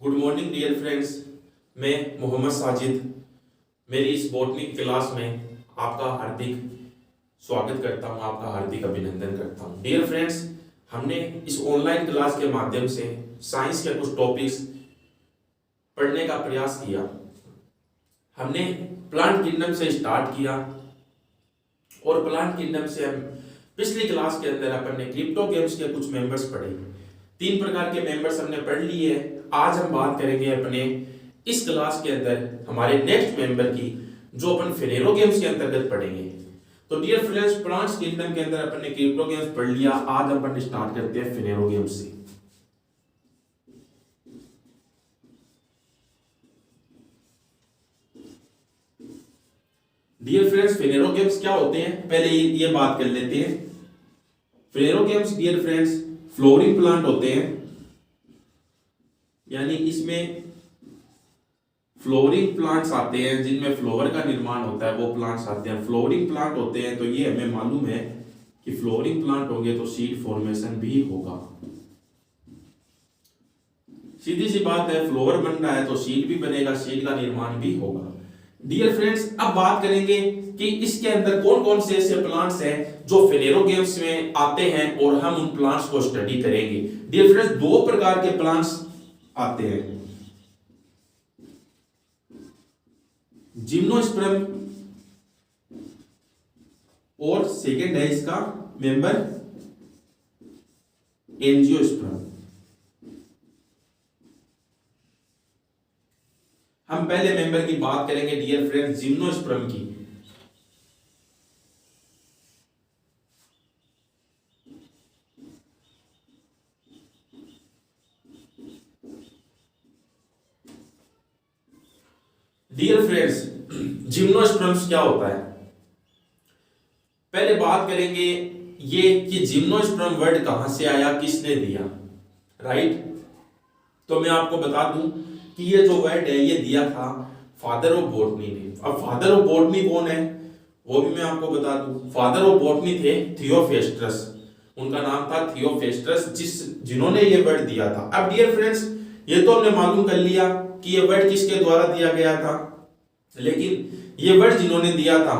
Good morning dear friends. मैं मोहम्मद साजिद मेरी इस बॉटनी क्लास में आपका हार्दिक स्वागत करता हूं, आपका हार्दिक अभिनंदन करता हूं। डियर फ्रेंड्स, हमने इस ऑनलाइन क्लास के माध्यम से साइंस के कुछ टॉपिक्स पढ़ने का प्रयास किया। हमने प्लांट किंगडम से स्टार्ट किया और प्लांट किंगडम से हम पिछली क्लास के अंदर अपन ने क्रिप्टो गेम्स के कुछ मेंबर्स पढ़े। 3 प्रकार के मेंबर्स हमने पढ़ लिए। आज हम बात करेंगे अपने इस क्लास के अंदर हमारे नेक्स्ट मेंबर की, जो अपन फिनेरो गेम्स के अंतर्गत पढ़ेंगे। तो डियर फ्रेंड्स, प्लांट्स किंगडम के अंदर अपन ने क्रिप्टो गेम्स पढ़ लिया। आज अपन स्टार्ट करते हैं फिनेरो गेम्स से। डियर फ्रेंड्स, फिनेरो गेम्स क्या होते हैं पहले ये बात कर लेते हैं। Phanerogams dear friends flowering plant होते हैं, यानी इसमें फ्लोरिंग प्लांट्स आते हैं जिनमें फ्लावर का निर्माण होता है, वो प्लांट्स आते हैं। फ्लोरिंग प्लांट होते हैं तो ये हमें मालूम है कि फ्लोरिंग प्लांट होंगे तो सीड फॉर्मेशन भी होगा। सीधी सी बात है, फ्लावर बन रहा है तो सीड भी बनेगा, सीड का निर्माण भी होगा। डियर फ्रेंड्स, अब बात करेंगे कि इसके अंदर कौन कौन से ऐसे प्लांट्स हैं जो फिनेरो गेम्स में आते हैं और हम उन प्लांट्स को स्टडी करेंगे। डियर फ्रेंड्स, 2 प्रकार के प्लांट्स आते हैं, जिम्नोस्पर्म और सेकेंड है इसका मेंबर एंजियोस्पर्म। हम पहले मेंबर की बात करेंगे डियर फ्रेंड्स जिम्नोस्पर्म की। डियर फ्रेंड्स, जिम्नोस्पर्म्स क्या होता है पहले बात करेंगे ये कि जिम्नोस्पर्म वर्ड कहां से आया, किसने दिया, राइट। तो मैं आपको बता दूं कि ये जो वर्ड है ये दिया था फादर ऑफ बॉटनी ने। अब फादर ऑफ बॉटनी कौन है वो भी मैं आपको बता दूं। फादर ऑफ बॉटनी थे थियोफेस्ट्रस, उनका नाम था थियोफेस्ट्रस, जिन्होंने ये वर्ड दिया था। अब डियर फ्रेंड्स, ये तो हमने मालूम कर लिया कि ये वर्ड किसके द्वारा दिया गया था, लेकिन ये वर्ड जिन्होंने दिया था,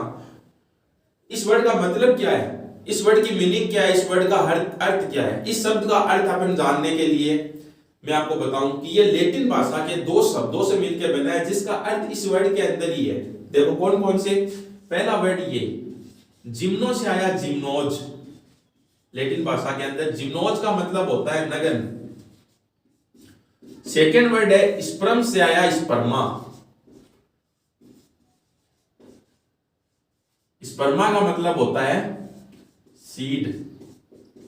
इस वर्ड का मतलब क्या है, इस वर्ड की मीनिंग क्या है, इस वर्ड का अर्थ क्या है। इस शब्द का अर्थ अपन जानने के लिए मैं आपको बताऊं कि ये लैटिन भाषा के 2 शब्दों से मिलकर बना है, जिसका अर्थ इस वर्ड के अंदर ही है। देखो कौन कौन से। पहला वर्ड ये जिम्नो से आया, जिम्नोज। लैटिन भाषा के अंदर जिम्नोज का मतलब होता है नगन। सेकेंड वर्ड है स्पर्म से आया, स्पर्मा। स्पर्मा का मतलब होता है सीड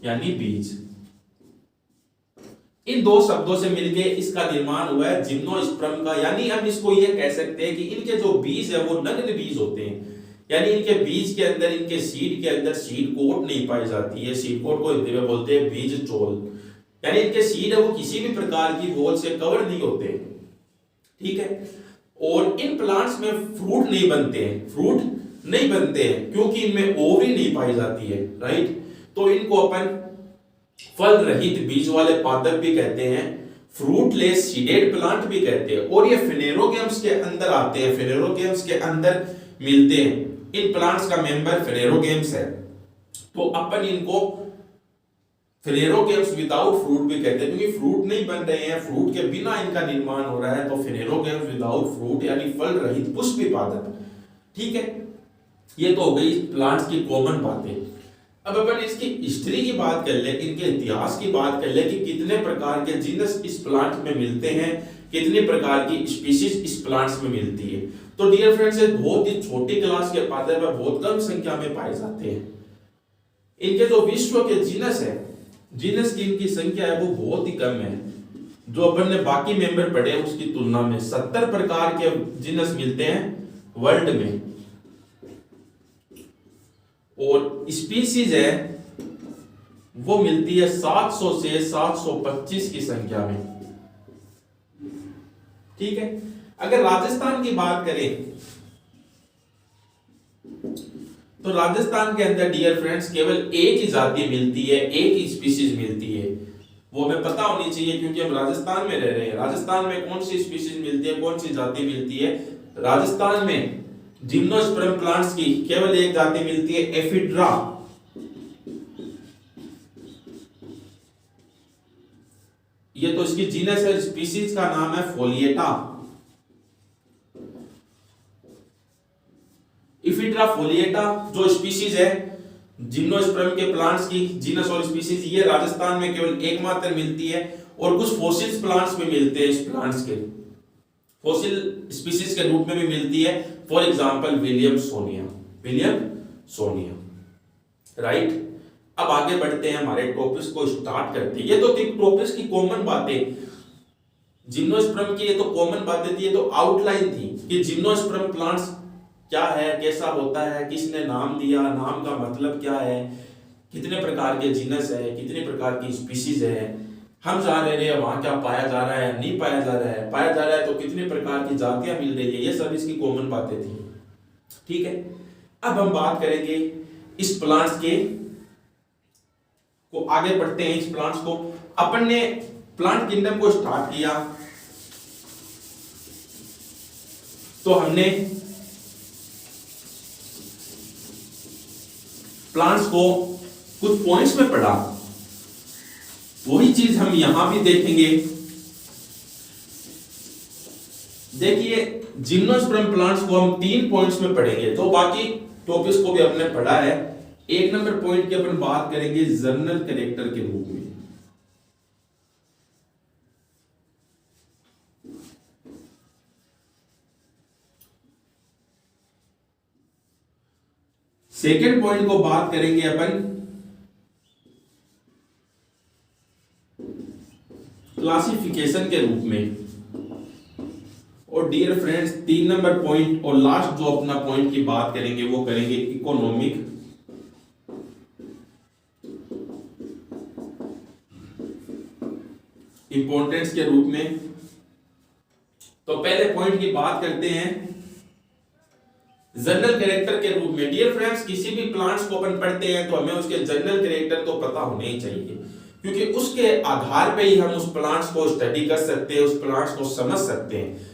यानी बीज। इन 2 शब्दों से मिलके इसका निर्माण हुआ है जिम्नोस्पर्म का, यानी हम इसको ये कह सकते हैं कि इनके जो बीज है वो नग्न बीज होते हैं, यानी इनके बीज के अंदर, इनके सीड के अंदर सीड कोट नहीं पाई जाती है। सीड कोट को हिंदी में बोलते हैं बीज चोल, यानी इनके सीड है वो किसी भी प्रकार की वॉल से कवर नहीं होते, ठीक है। और इन प्लांट्स में फ्रूट नहीं बनते हैं, क्योंकि इनमें ओवरी नहीं पाई जाती है, राइट। तो इनको अपन फल रहित बीज वाले पादप भी कहते हैं, फ्रूटलेस सीडेड प्लांट भी कहते हैं। और ये फिनेरो गेम्स के अंदर आते हैं, फिनेरो गेम्स के अंदर मिलते हैं। इन प्लांट्स का मेंबर फिनेरो गेम्स है, तो अपन इनको फिनेरो गेम्स विदाउट फ्रूट भी कहते हैं, क्योंकि फ्रूट नहीं बन रहे हैं, फ्रूट के बिना इनका निर्माण हो रहा है। तो फिनेरो गेम्स विदाउट फ्रूट यानी फल रहित पुष्पी पादप, ठीक है। ये तो हो गई प्लांट्स की कॉमन बातें। अब अपन इसकी हिस्ट्री की बात कर ले, इनके इतिहास की बात कर ले कि कितने प्रकार के जीनस इस प्लांट में मिलते हैं, कितने प्रकार की स्पीशीज इस प्लांट्स में मिलती है। तो डियर फ्रेंड्स, बहुत ही छोटी क्लास के पादप बहुत कम संख्या में पाए जाते हैं। इनके जो विश्व के जीनस है, जीनस की इनकी संख्या है वो बहुत ही कम है, जो अपन ने बाकी मेंबर पढ़े उसकी तुलना में। 70 प्रकार के जीनस मिलते हैं वर्ल्ड में, और स्पीसीज है वो मिलती है 700 से 725 की संख्या में, ठीक है। अगर राजस्थान की बात करें तो राजस्थान के अंदर डियर फ्रेंड्स केवल एक ही जाति मिलती है, एक ही स्पीशीज मिलती है, वो हमें पता होनी चाहिए, क्योंकि हम राजस्थान में रह रहे हैं। राजस्थान में कौन सी स्पीशीज मिलती है, कौन सी जाति मिलती है? राजस्थान में जिम्नोस्पर्म प्लांट्स की केवल एक जाति मिलती है, एफिड्रा। ये तो इसकी जीनस है, स्पीशीज का नाम है फोलिएटा, इफिड्रा फोलिएटा जो स्पीशीज है जिम्नोस्पर्म के प्लांट्स की, जीनस और स्पीशीज, ये राजस्थान में केवल एकमात्र मिलती है। और कुछ फॉसिल प्लांट्स में मिलते हैं, इस प्लांट्स के फॉसिल स्पीशीज के रूप में भी मिलती है। For example William Sonia, right. अब आगे बढ़ते हैं, हमारे टॉपिक्स को स्टार्ट करते हैं। ये तो थी टॉपिक्स की कॉमन बातें, जिम्नोस्पर्म की ये तो कॉमन बातें थी, ये तो आउटलाइन थी कि जिम्नोस्पर्म प्लांट्स क्या है, कैसा होता है, किसने नाम दिया, नाम का मतलब क्या है, कितने प्रकार के जीनस है, कितने प्रकार की स्पीशीज है, हम जा रहे हैं वहां क्या पाया जा रहा है, नहीं पाया जा रहा है, पाया जा रहा है तो कितने प्रकार की जातियां मिल रही है, ये सब इसकी कॉमन बातें थी। ठीक है, अब हम बात करेंगे इस प्लांट्स के को, आगे बढ़ते हैं। इस प्लांट्स को अपन ने प्लांट किंगडम को स्टार्ट किया तो हमने प्लांट्स को कुछ पॉइंट्स में पढ़ा, वही चीज हम यहां भी देखेंगे। देखिए जिम्नोस्पर्म प्लांट्स को हम 3 पॉइंट्स में पढ़ेंगे, तो बाकी टॉपिक्स को भी हमने पढ़ा है। 1 नंबर पॉइंट की अपन बात करेंगे जनरल कैरेक्टर के रूप में। सेकेंड पॉइंट को बात करेंगे अपन क्लासिफिकेशन के रूप में। और डियर फ्रेंड्स 3 नंबर पॉइंट और लास्ट जो अपना पॉइंट की बात करेंगे वो करेंगे इकोनॉमिक इंपॉर्टेंस के रूप में। तो पहले पॉइंट की बात करते हैं जनरल कैरेक्टर के रूप में। डियर फ्रेंड्स किसी भी प्लांट्स को अपन पढ़ते हैं तो हमें उसके जनरल कैरेक्टर तो पता होने ही चाहिए, क्योंकि उसके आधार पे ही हम उस प्लांट्स को स्टडी कर सकते हैं, उस प्लांट्स को समझ सकते हैं।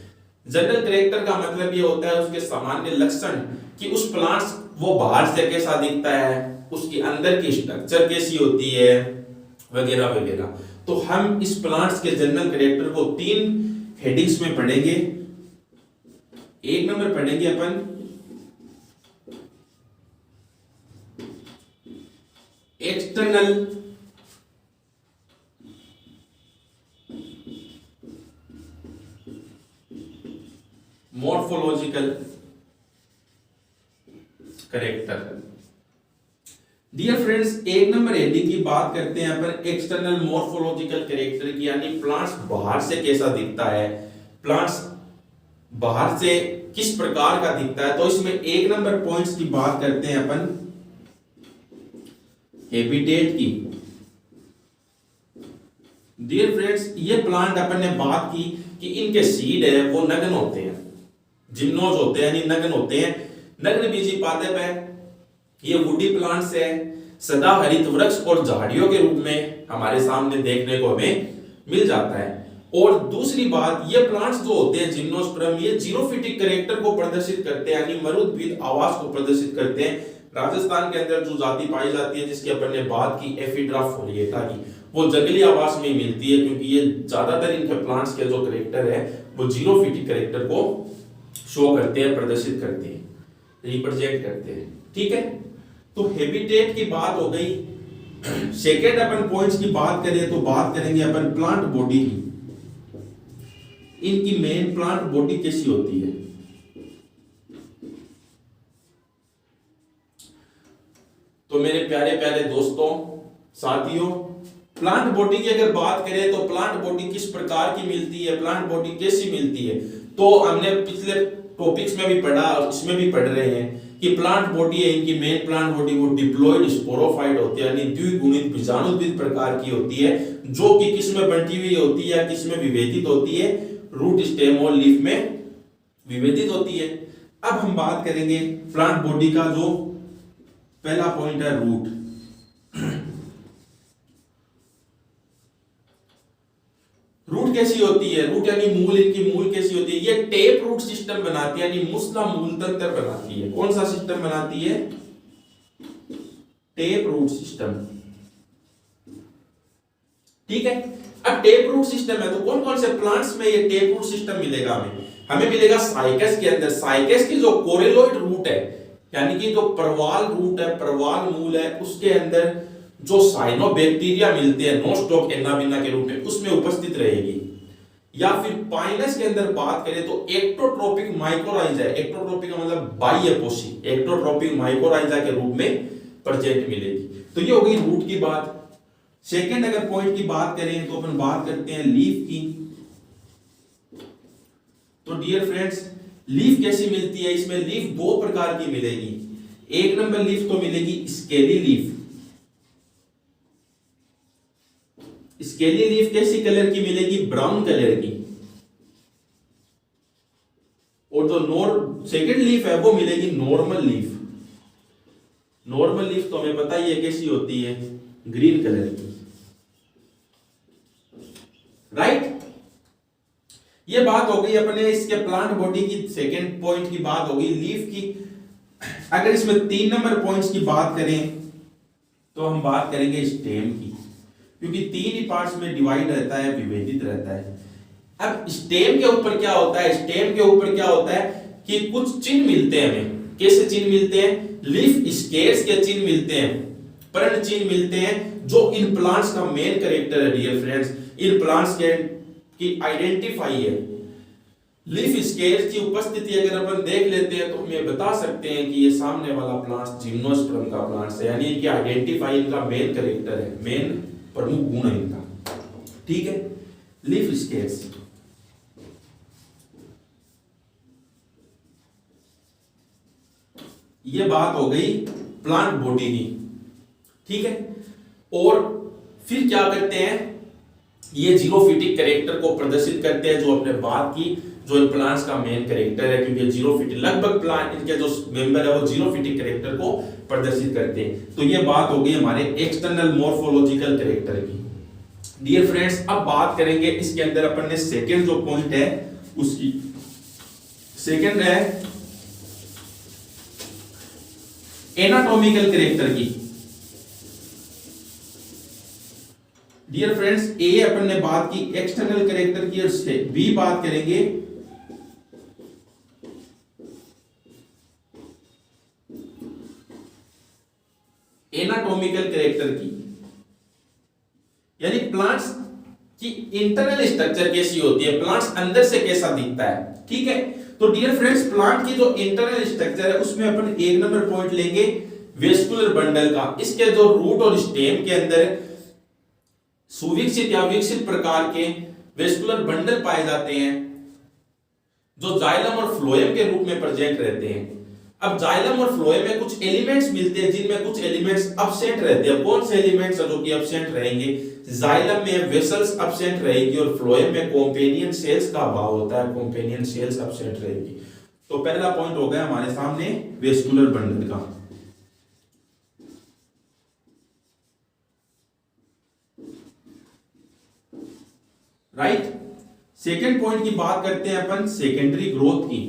जनरल कैरेक्टर का मतलब ये होता है उसके सामान्य लक्षण, कि उस प्लांट्स वो बाहर से कैसा दिखता है, उसकी अंदर की स्ट्रक्चर कैसी होती है, वगैरह वगैरह। तो हम इस प्लांट्स के जनरल कैरेक्टर को 3 हेडिंग्स में पढ़ेंगे। 1 नंबर पढ़ेंगे अपन external morphological character. Dear friends 1 number heading की बात करते हैं अपन एक्सटर्नल मॉर्फोलॉजिकल कैरेक्टर की, यानी प्लांट्स बाहर से कैसा दिखता है, प्लांट्स बाहर से किस प्रकार का दिखता है। तो इसमें 1 नंबर पॉइंट्स की बात करते हैं अपन हैबिटेट की। डियर फ्रेंड्स ये प्लांट अपन ने बात की कि इनके सीड है वो नग्न होते हैं, जिम्नोज होते हैं, यानी नग्न होते हैं, नग्न बीजी पादप है। ये वुडी प्लांट्स है, सदाहरित वृक्ष और झाड़ियों के रूप में हमारे सामने देखने को हमें मिल जाता है। और दूसरी बात, ये प्लांट्स जो होते हैं जिम्नोस्पर्म, ये जीरोफिटिक कैरेक्टर को प्रदर्शित करते हैं, यानी मरुद्भिद आवास को प्रदर्शित करते हैं। राजस्थान के अंदर जो जाति पाई जाती है जिसकी अपन ने बात की एफिड्रा फोलिएटा की, वो जंगली आवास में मिलती है, क्योंकि ये ज्यादातर इनके प्लांट्स के जो कैरेक्टर है वो जीरोफिटिक कैरेक्टर को शो करते हैं, प्रदर्शित करते हैं, रिप्रेजेंट करते हैं। ठीक है, तो हैबिटेट की बात हो गई। सेकेंड अपन पॉइंट्स की बात करें तो बात करेंगे अपन प्लांट बॉडी की। इनकी मेन प्लांट बॉडी कैसी होती है। तो मेरे प्यारे प्यारे दोस्तों साथियों, प्लांट बॉडी की अगर बात करें तो प्लांट बॉडी किस प्रकार की मिलती है, प्लांट बॉडी कैसी मिलती है, तो हमने पिछले टॉपिक्स में भी पढ़ा और इसमें भी पढ़ रहे हैं कि प्लांट बॉडी है, इनकी मेन प्लांट बॉडी वो डिप्लॉइड स्पोरोफाइट होती है, यानी द्विगुणित बीजाणुद्विद प्रकार की होती है, जो कि किस में बंटी हुई होती है, किस में विभेदित होती है, रूट स्टेम और लीफ में विभेदित होती है। अब हम बात करेंगे प्लांट बॉडी का जो पहला पॉइंट है रूट। कैसी होती है, रूट यानी मूल, इनकी मूल कैसी होती है, ये टेप रूट सिस्टम बनाती है, यानी मुस्ला मूल तंत्र बनाती है। कौन सा सिस्टम बनाती है? Tap root system. ठीक है, अब टेप रूट सिस्टम है तो कौन कौन से प्लांट्स में ये टेप रूट सिस्टम मिलेगा? हमें मिलेगा साइकस के अंदर। साइकस की जो कोरेलोइड रूट है, यानी कि जो प्रवाल रूट है, प्रवाल मूल है, उसके अंदर जो साइनोबैक्टीरिया मिलते हैं नोस्टॉक एनाबिना के रूप में, उसमें उपस्थित रहेगी। या फिर पाइनस के अंदर बात करें तो एक्टोट्रोपिक माइकोराइजा, एक्टोट्रोपिक का मतलब बाह्य पोषी, एक्टोट्रोपिक माइकोराइजा के रूप में प्रेजेंट मिलेगी। तो ये हो गई रूट की बात। सेकंड अगर पॉइंट की बात करें तो अपन बात करते हैं लीफ की। तो डियर फ्रेंड्स, लीफ कैसी मिलती है? इसमें लीफ दो प्रकार की मिलेगी। एक नंबर लीफ तो मिलेगी स्केली लीफ। स्केली लीफ कैसी कलर की मिलेगी? ब्राउन कलर की। और जो सेकंड लीफ है वो मिलेगी नॉर्मल लीफ। नॉर्मल लीफ तो हमें पता ही है कैसी होती है, ग्रीन कलर की। राइट, ये बात हो गई अपने इसके प्लांट बॉडी की। सेकंड पॉइंट की बात हो गई लीफ की। अगर इसमें 3 नंबर पॉइंट्स की बात करें तो हम बात करेंगे स्टेम की, क्योंकि 3 ही पार्ट्स में डिवाइड रहता है, विभेदित रहता है। अब स्टेम के ऊपर क्या होता है? स्टेम के ऊपर क्या होता है कि कुछ चिन्ह मिलते हैं हमें। कैसे चिन्ह मिलते हैं? लीफ स्केल्स के चिन्ह मिलते हैं, पर्ण चिन्ह मिलते हैं, जो इन प्लांट्स का मेन कैरेक्टर है। डियर फ्रेंड्स, इन प्लांट्स के की आइडेंटिफाई है। लीफ स्केल्स की उपस्थिति अगर अपन देख लेते हैं तो हमें बता सकते हैं कि ये सामने वाला प्लांट जिम्नोस्पर्म का प्लांट है, यानी इनकी आइडेंटिफाई, इनका मेन कैरेक्टर है, मेन प्रमुख गुण है इनका। ठीक है, लीफ स्केल्स। ये बात हो गई प्लांट बॉडी की। ठीक है, और फिर क्या करते हैं? ये जीरोफिटिक कैरेक्टर को प्रदर्शित करते हैं, जो अपने बात की, जो इन प्लांट्स का मेन कैरेक्टर है, क्योंकि जीरोफिटिक लगभग प्लांट इनके जो मेंबर है वो जीरोफिटिक कैरेक्टर को प्रदर्शित करते हैं। तो ये बात हो गई हमारे एक्सटर्नल मॉर्फोलॉजिकल कैरेक्टर की। डियर फ्रेंड्स, अब बात करेंगे इसके अंदर अपन ने सेकंड जो पॉइंट है उसकी। सेकंड है एनाटॉमिकल कैरेक्टर की। डियर फ्रेंड्स, ए अपन ने बात की एक्सटर्नल कैरेक्टर की, और बी बात करेंगे एनाटॉमिकल कैरेक्टर की, यानी प्लांट्स की इंटरनल स्ट्रक्चर कैसी होती है, प्लांट्स अंदर से कैसा दिखता है। ठीक है, तो डियर फ्रेंड्स, प्लांट की जो इंटरनल स्ट्रक्चर है उसमें अपन 1 नंबर पॉइंट लेंगे वेस्कुलर बंडल का। इसके जो रूट और स्टेम के अंदर सुविकसित या विकसित प्रकार के वेस्कुलर बंडल पाए जाते हैं, जो जाइलम और फ्लोएम के रूप में प्रेजेंट रहते हैं। अब जाइलम और फ्लोएम में कुछ एलिमेंट्स मिलते हैं जिनमें कुछ एलिमेंट्स एब्सेंट रहते हैं। कौन से एलिमेंट्स हैं जो कि एब्सेंट रहेंगे? जाइलम में वेसल्स एब्सेंट रहेगी और फ्लोएम में कॉम्पेनियन सेल्स का अभाव होता है, कॉम्पेनियन सेल्स एब्सेंट रहेगी। तो पहला पॉइंट हो गया हमारे सामने वेस्कुलर बंडल का। राइट, सेकेंड पॉइंट की बात करते हैं अपन सेकेंडरी ग्रोथ की।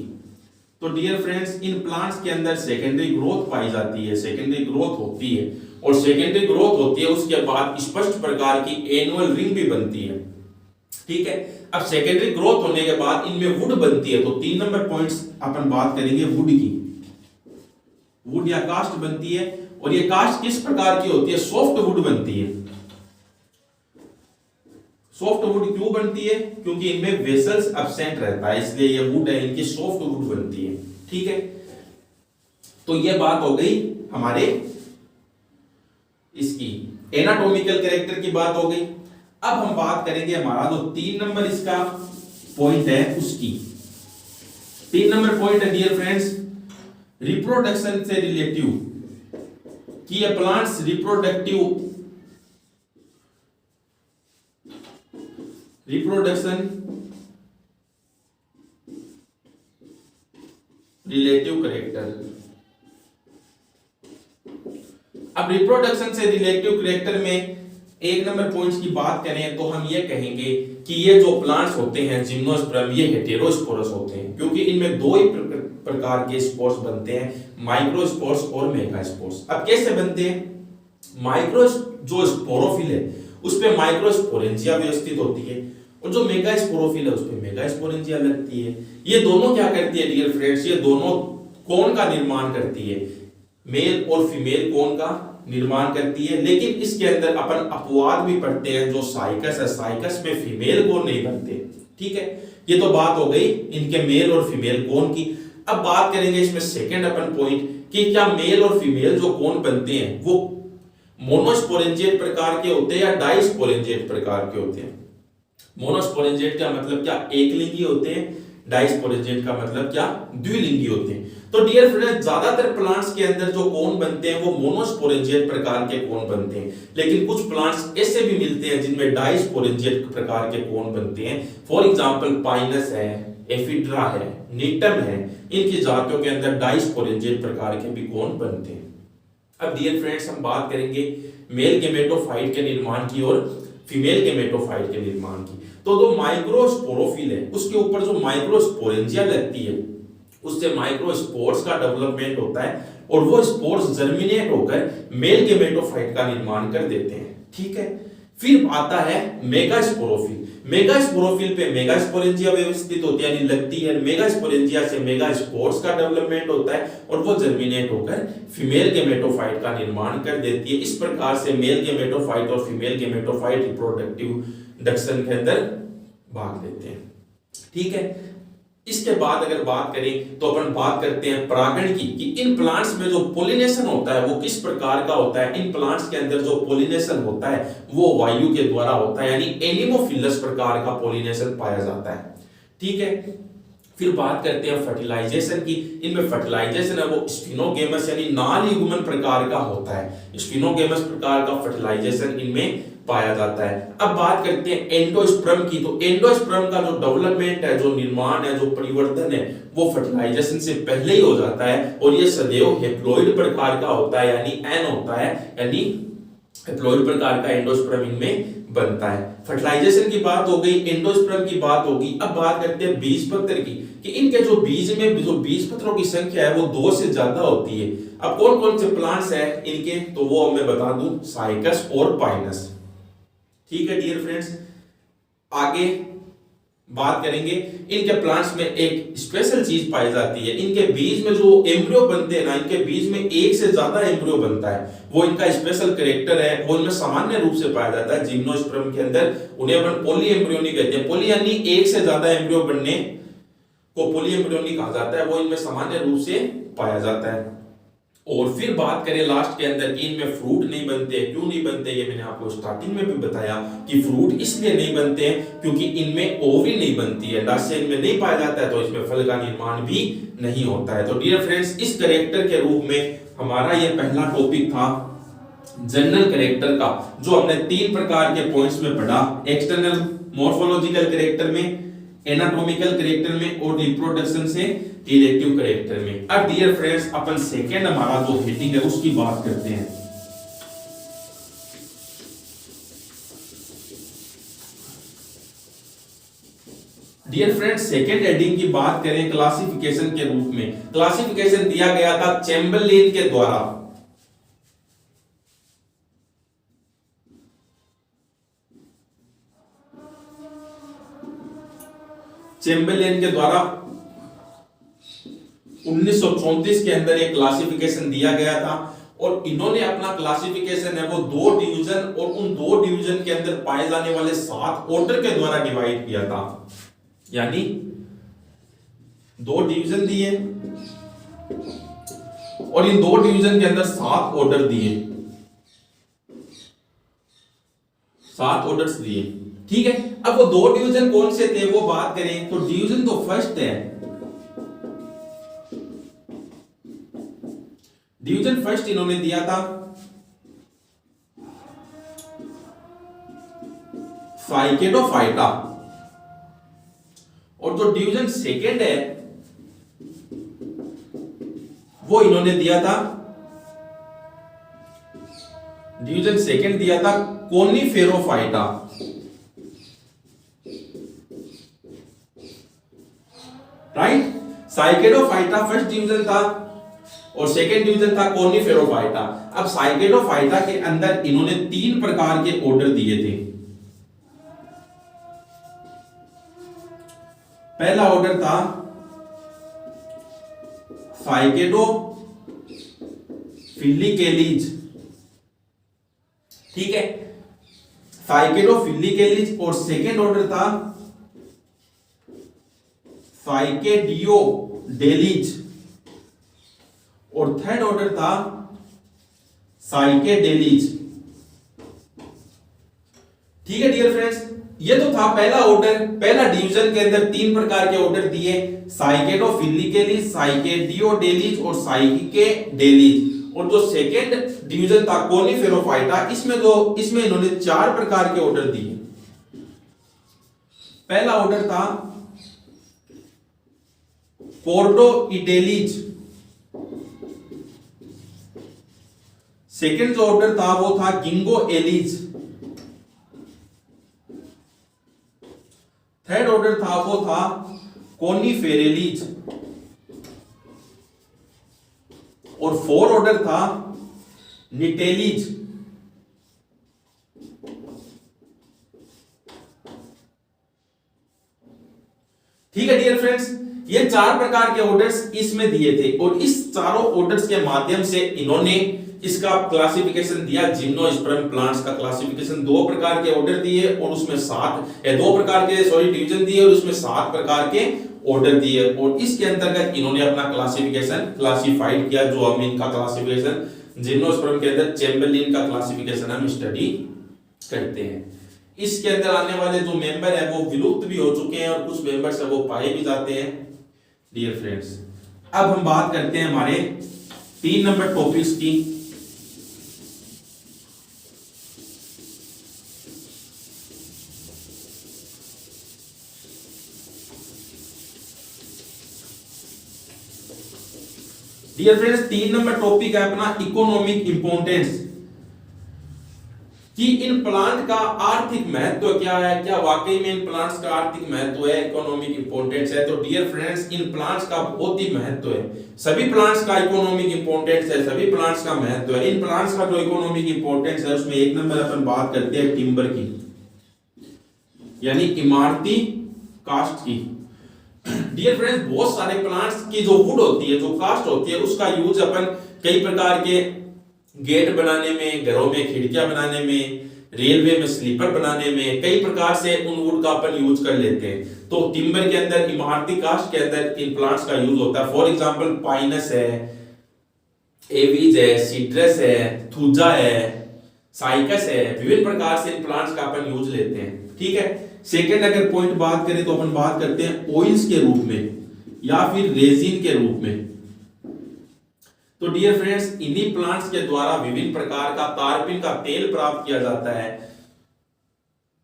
तो डियर फ्रेंड्स, इन प्लांट्स के अंदर सेकेंडरी ग्रोथ पाई जाती है, सेकेंडरी ग्रोथ होती है, और सेकेंडरी ग्रोथ होती है उसके बाद स्पष्ट प्रकार की एनुअल रिंग भी बनती है। ठीक है, अब सेकेंडरी ग्रोथ होने के बाद इनमें वुड बनती है। तो 3 नंबर पॉइंट्स अपन बात करेंगे वुड की। वुड या कास्ट बनती है, और ये कास्ट किस प्रकार की होती है? सॉफ्ट वुड बनती है। सॉफ्ट वुड क्यों बनती है? क्योंकि इनमें वेसल्स एब्सेंट रहता है, इसलिए ये वुड है, इनकी सॉफ्ट वुड बनती है। ठीक है, तो ये बात हो गई हमारे इसकी एनाटॉमिकल कैरेक्टर की बात हो गई। अब हम बात करेंगे हमारा जो 3 नंबर इसका पॉइंट है उसकी। 3 नंबर पॉइंट है डियर फ्रेंड्स रिप्रोडक्शन से रिलेटिव, कि ये प्लांट्स रिप्रोडक्शन रिलेटिव कैरेक्टर। अब रिप्रोडक्शन से रिलेटिव कैरेक्टर में एक नंबर पॉइंट्स की बात करें तो हम ये कहेंगे कि ये जो प्लांट्स होते हैं जिम्नोस्पर्म, ये हेटेरोस्पोरस होते हैं, क्योंकि इनमें दो ही प्रकार के स्पोर्स बनते हैं, माइक्रोस्पोर्स और मेगास्पोर्स। अब कैसे बनते हैं? माइक्रो जो स्पोरोफिल है उस पे माइक्रोस्पोरेंजिया व्यवस्थित होती है, और जो मेगास्पोरोफिल है उस पे मेगास्पोरेंजिया लगती है। ये दोनों क्या करती है डियर फ्रेंड्स? ये दोनों कोन का निर्माण करती है, मेल और फीमेल कोन का निर्माण करती है। लेकिन इसके अंदर अपन अपवाद भी पढ़ते हैं, जो साइकस है, साइकस में फीमेल कोन नहीं बनते। ठीक है, ये तो बात हो गई इनके मेल और फीमेल कोन की। अब बात करेंगे इसमें सेकंड अपन पॉइंट कि क्या मेल और फीमेल जो कोन बनते हैं वो मोनोस्पोरेंजिएट प्रकार के होते हैं या डाइस्पोरेंजिएट प्रकार के होते हैं? मोनोस्पोरेंजिएट का मतलब क्या? एक लिंगी होते हैं। डाइस्पोरेंजिएट का मतलब क्या? द्विलिंगी होते हैं। तो डियर फ्रेंड्स, ज्यादातर प्लांट्स के अंदर जो कोन बनते हैं वो मोनोस्पोरेंजिएट प्रकार के कोन बनते हैं, लेकिन कुछ प्लांट्स ऐसे भी मिलते हैं जिनमें डाइस्पोरेंजिएट प्रकार के कोन बनते हैं। फॉर एग्जांपल पाइनस है, एफिड्रा है, नीटम है, इनकी जातियों के अंदर डाइस्पोरेंजिएट प्रकार के भी कोन बनते हैं। अब डियर फ्रेंड्स, हम बात करेंगे मेल गेमेटोफाइट के निर्माण की और फीमेल गेमेटोफाइट के निर्माण की। तो जो माइक्रोस्पोरोफिल है उसके ऊपर जो माइक्रोस्पोरेंजिया लगती है उससे माइक्रोस्पोर्स का डेवलपमेंट होता है, और वो स्पोर्स जर्मिनेट होकर मेल गेमेटोफाइट का निर्माण कर देते हैं। ठीक है, फिर आता है मेगास्पोरोफिल। मेगास्पोरोफिल पे मेगास्पोरेंजिया व्यवस्थित होती है, यानी लगती है। मेगास्पोरेंजिया से मेगास्पोर्स का डेवलपमेंट होता है और वो जर्मिनेट होकर फीमेल गेमेटोफाइट का निर्माण कर देती है। इस प्रकार से मेल गेमेटोफाइट और फीमेल गेमेटोफाइट रिप्रोडक्टिव डक्शन के अंदर भाग लेते हैं। ठीक है, इसके बाद अगर बात करें तो अपन बात करते हैं परागण की, कि इन प्लांट्स में जो पोलिनेशन होता है वो किस प्रकार का होता है। इन प्लांट्स के अंदर जो पोलिनेशन होता है वो वायु के द्वारा होता है, यानी एनिमोफिलस प्रकार का पोलिनेशन पाया जाता है। ठीक है, फिर बात करते हैं फर्टिलाइजेशन की। इनमें फर्टिलाइजेशन है वो स्फिनोगेमस यानी नाल युग्मन प्रकार का होता है। स्फिनोगेमस प्रकार का फर्टिलाइजेशन इनमें पाया जाता है। अब बात करते हैं एंडोस्पर्म की। तो एंडोस्पर्म का जो डेवलपमेंट है, जो निर्माण है, जो परिवर्तन है, वो फर्टिलाइजेशन से पहले ही हो जाता है, और ये सदैव हेप्लॉइड प्रकार का होता है, यानी एन होता है, यानी हेप्लॉइड प्रकार का एंडोस्पर्म इनमें बनता है। फर्टिलाइजेशन की बात हो गई, एंडोस्पर्म की बात होगी। अब बात करते हैं बीजपत्र की, कि इनके जो बीज में जो बीजपत्रों की संख्या है वो 2 से ज्यादा होती है। अब कौन कौन से प्लांट्स हैं इनके, तो वो मैं बता दूं, साइकस और पाइनस। ठीक है डियर फ्रेंड्स, आगे बात करेंगे। इनके प्लांट्स में एक स्पेशल चीज पाई जाती है, इनके बीज में जो एम्ब्रियो बनते हैं ना, इनके बीज में एक से ज्यादा एम्ब्रियो बनता है, वो इनका स्पेशल कैरेक्टर है। वो इनमें सामान्य रूप से पाया जाता है जिम्नोस्पर्म के अंदर। उन्हें अपन पॉली एम्ब्रियोनी कहते हैं। पॉली यानी एक से ज्यादा एम्ब्रियो बनने को पॉली एम्ब्रियोनी कहा जाता है, वो इनमें सामान्य रूप से पाया जाता है। और फिर बात करें लास्ट के अंदर कि इनमें फ्रूट नहीं बनते। क्यों नहीं बनते, ये मैंने आपको स्टार्टिंग में भी बताया कि फ्रूट इसलिए नहीं बनते हैं क्योंकि इनमें ओवरी नहीं बनती है, अंडाशय इनमें नहीं पाया जाता है, तो इसमें फल का निर्माण भी नहीं होता है। तो डियर फ्रेंड्स, इस कैरेक्टर के रूप में हमारा ये पहला टॉपिक था जनरल कैरेक्टर का, जो हमने 3 प्रकार के पॉइंट्स में पढ़ा, एक्सटर्नल मॉर्फोलॉजिकल कैरेक्टर में, एनाटॉमिकल कैरेक्टर में, और रिप्रोडक्शन से रिलेटिव कैरेक्टर में। अब डियर फ्रेंड्स, अपन सेकंड हमारा जो हेडिंग है उसकी बात करते हैं। डियर फ्रेंड्स, सेकंड हेडिंग की बात करें क्लासिफिकेशन के रूप में। क्लासिफिकेशन दिया गया था चैम्बरलेन के द्वारा। चैम्बरलेन के द्वारा 1934 के अंदर एक क्लासिफिकेशन दिया गया था, और इन्होंने अपना क्लासिफिकेशन है वो 2 डिवीजन और उन 2 डिवीजन के अंदर पाए जाने वाले 7 ऑर्डर के द्वारा डिवाइड किया था। यानी 2 डिवीजन दिए और इन 2 डिवीजन के अंदर 7 ऑर्डर दिए, 7 ऑर्डर्स दिए। ठीक है, अब वो 2 डिवीजन कौन से थे वो बात करें तो डिवीजन तो फर्स्ट है, डिवीजन फर्स्ट इन्होंने दिया था फाइकेटोफाइटा, और जो डिवीजन सेकेंड है वो इन्होंने दिया था डिवीजन सेकंड दिया था कोनिफेरोफाइटा, राइट। साइकेडोफाइटा फर्स्ट डिवीजन था और सेकंड डिवीजन था कोनिफेरोफाइटा। अब साइकेडोफाइटा के अंदर इन्होंने 3 प्रकार के ऑर्डर दिए थे। पहला ऑर्डर था साइकेडोफिलिकेलीज, ठीक है, साइकेडोफिलिकेलीज। और सेकंड ऑर्डर था साइकेडियोडेलीज और थर्ड ऑर्डर था साइकेडेलीज, ठीक है डियर फ्रेंड्स। ये तो था पहला ऑर्डर, पहला डिवीजन के अंदर 3 प्रकार के ऑर्डर दिए, साइकेडोफिलिकेलीज, साइकेडियोडेलीज और साइकेडेलीज। और जो सेकंड डिवीजन था कोनिफेरोफाइटा, इसमें इन्होंने 4 प्रकार के ऑर्डर दिए। पहला ऑर्डर था कोर्डोइडेलीज, सेकंड जो ऑर्डर था वो था गिंगोएलीज, थर्ड ऑर्डर था वो था कोनिफेरेलीज और फोर्थ ऑर्डर था निटेलीज। ठीक है डियर फ्रेंड्स, ये 4 प्रकार के ऑर्डर्स इसमें दिए थे और इस चारों ऑर्डर्स के माध्यम से इन्होंने इसका क्लासिफिकेशन दिया। जिम्नोस्पर्म प्लांट्स का क्लासिफिकेशन 2 प्रकार के ऑर्डर दिए और उसमें 2 प्रकार के डिवीजन दिए और उसमें 7 प्रकार के ऑर्डर दिए और इसके अंतर्गत इन्होंने अपना क्लासिफाइड किया। जो हम इनका क्लासिफिकेशन जिम्नोस्पर्म के अंदर चैम्बरलिन का क्लासिफिकेशन हम स्टडी करते हैं। इसके अंदर आने वाले जो मेंबर है वो विलुप्त भी हो चुके हैं और कुछ मेंबर्स है वो पाए भी जाते हैं डियर फ्रेंड्स। अब हम बात करते हैं हमारे 3 नंबर टॉपिक्स की। डियर फ्रेंड्स, 3 नंबर टॉपिक है अपना इकोनॉमिक इंपोर्टेंस, कि इन प्लांट का आर्थिक महत्व क्या है, क्या वाकई में इन प्लांट्स का आर्थिक महत्व है, इकोनॉमिक इंपोर्टेंस है। तो डियर फ्रेंड्स, इन प्लांट्स का बहुत ही महत्व है, सभी प्लांट्स का इकोनॉमिक इंपोर्टेंस है, सभी प्लांट्स का महत्व है। इन प्लांट्स का जो इकोनॉमिक इंपोर्टेंस है उसमें 1 नंबर अपन बात करते हैं टिम्बर की, यानी इमारती काष्ठ की। डियर फ्रेंड्स, बहुत सारे प्लांट्स की जो वुड होती है, जो काष्ठ होती है, उसका यूज अपन कई प्रकार के गेट बनाने में, घरों में खिड़कियां बनाने में, रेलवे में स्लीपर बनाने में, कई प्रकार से उन वुड का अपन यूज कर लेते हैं। तो टिम्बर के अंदर, इमारती काष्ठ के अंदर इन प्लांट्स का यूज होता है। फॉर एग्जांपल पाइनस है, एवीज है, सीड्रस है, थूजा है, साइकस है, विभिन्न प्रकार से इन प्लांट्स का अपन यूज लेते हैं। ठीक है। सेकंड अगर पॉइंट बात करें तो अपन बात करते हैं ऑयल्स के रूप में या फिर रेजिन के रूप में। तो डियर फ्रेंड्स, इन्हीं प्लांट्स के द्वारा विभिन्न प्रकार का तारपीन का तेल प्राप्त किया जाता है।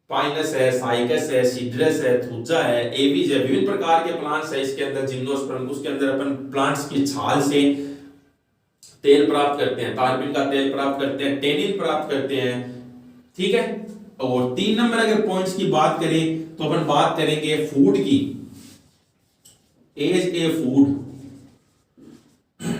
पाइनस है, साइकस है, सीड्रस है, थूजा है, एवीज है, विभिन्न प्रकार के प्लांट्स है इसके अंदर जिम्नोस्पर्म। उसके अंदर अपन प्लांट्स की छाल से तेल प्राप्त करते हैं, तारपीन का तेल प्राप्त करते हैं, टेनिन प्राप्त करते हैं। ठीक है। और 3 नंबर अगर पॉइंट्स की बात करें तो अपन बात करेंगे फूड की, एज ए फूड।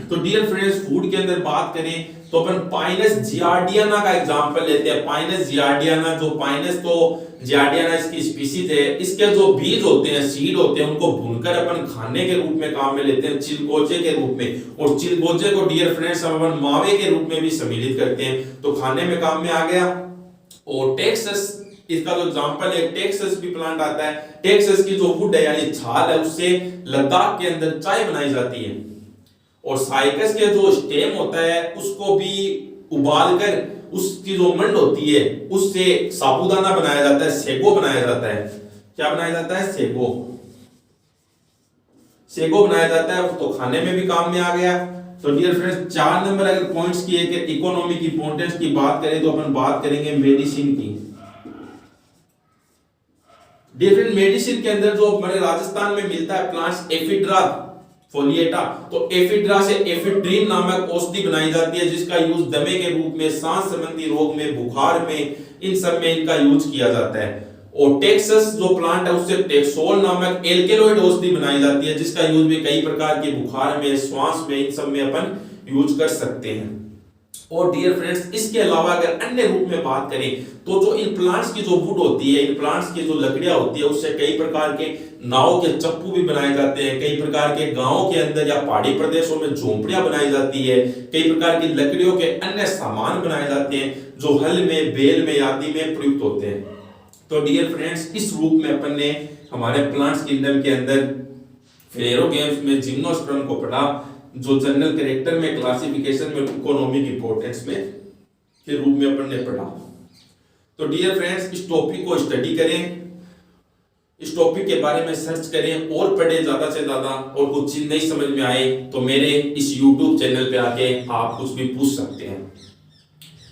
तो डियर फ्रेंड्स, फूड के अंदर बात करें तो अपन पाइनस जियार्डियाना का एग्जांपल लेते हैं। पाइनस जियार्डियाना, जो पाइनस तो जियार्डियाना इसकी स्पीशीज है, इसके जो बीज होते हैं, सीड होते हैं, उनको भूनकर अपन खाने के रूप में काम में लेते हैं, चिलगोजे के रूप में। और चिलगोजे को डियर फ्रेंड्स अपन मावे के रूप में भी सम्मिलित करते हैं, तो खाने में काम में आ गया। और टेक्सस, इसका जो एग्जांपल है, टेक्सस भी प्लांट आता है। टेक्सस की जो वुड है यानी छाल है, उससे लद्दाख के अंदर चाय बनाई जाती है। और साइकस के जो स्टेम होता है उसको भी उबालकर उसकी जो मंड होती है उससे साबूदाना बनाया जाता है, सेगो बनाया जाता है। क्या बनाया जाता है? सेगो। सेगो बनाया जाता है, तो खाने में भी काम में आ गया। तो डियर फ्रेंड्स, 4 नंबर अगर पॉइंट्स की है कि इकोनॉमिक इंपोर्टेंस की बात करें तो अपन बात करेंगे मेडिसिन की। डिफरेंट मेडिसिन के अंदर जो हमारे राजस्थान में मिलता है प्लांट्स, एफिड्रा फोलिएटा। तो एफिड्रा से एफिड्रीन नामक औषधि बनाई जाती है जिसका यूज दमे के रूप में, सांस संबंधी रोग में, बुखार में, इन सब में इनका यूज किया जाता है। और टेक्सस जो प्लांट है उससे टेक्सोल नामक एल्केलॉइड औषधि बनाई जाती है जिसका यूज भी कई प्रकार के बुखार में, श्वास में, इन सब में अपन यूज कर सकते हैं। और डियर फ्रेंड्स, इसके अलावा अगर अन्य रूप में बात करें तो जो इन प्लांट्स की जो वुड होती है, इन प्लांट्स की जो लकड़ियां होती है, उससे कई प्रकार के नाव के चप्पू भी बनाए जाते हैं। कई प्रकार के गांवों के अंदर या पहाड़ी प्रदेशों में झोंपड़ियां बनाई जाती है। कई प्रकार की लकड़ियों के अन्य सामान बनाए जाते हैं जो हल में, बेल में आदि में प्रयुक्त होते हैं। तो डियर फ्रेंड्स, इस रूप में अपन ने हमारे प्लांट्स किंगडम के अंदर फेलोगेम्स में जिम्नोस्पर्म को पढ़ा, जो जनरल कैरेक्टर में, क्लासिफिकेशन में, इकोनॉमिक इंपॉर्टेंस में के रूप में अपन ने पढ़ा। तो डियर फ्रेंड्स, इस टॉपिक को स्टडी करें, इस टॉपिक के बारे में सर्च करें और पढ़ें ज्यादा से ज्यादा। और कुछ चीज नहीं समझ में आए तो मेरे इस YouTube चैनल पे आके आप कुछ भी पूछ सकते हैं।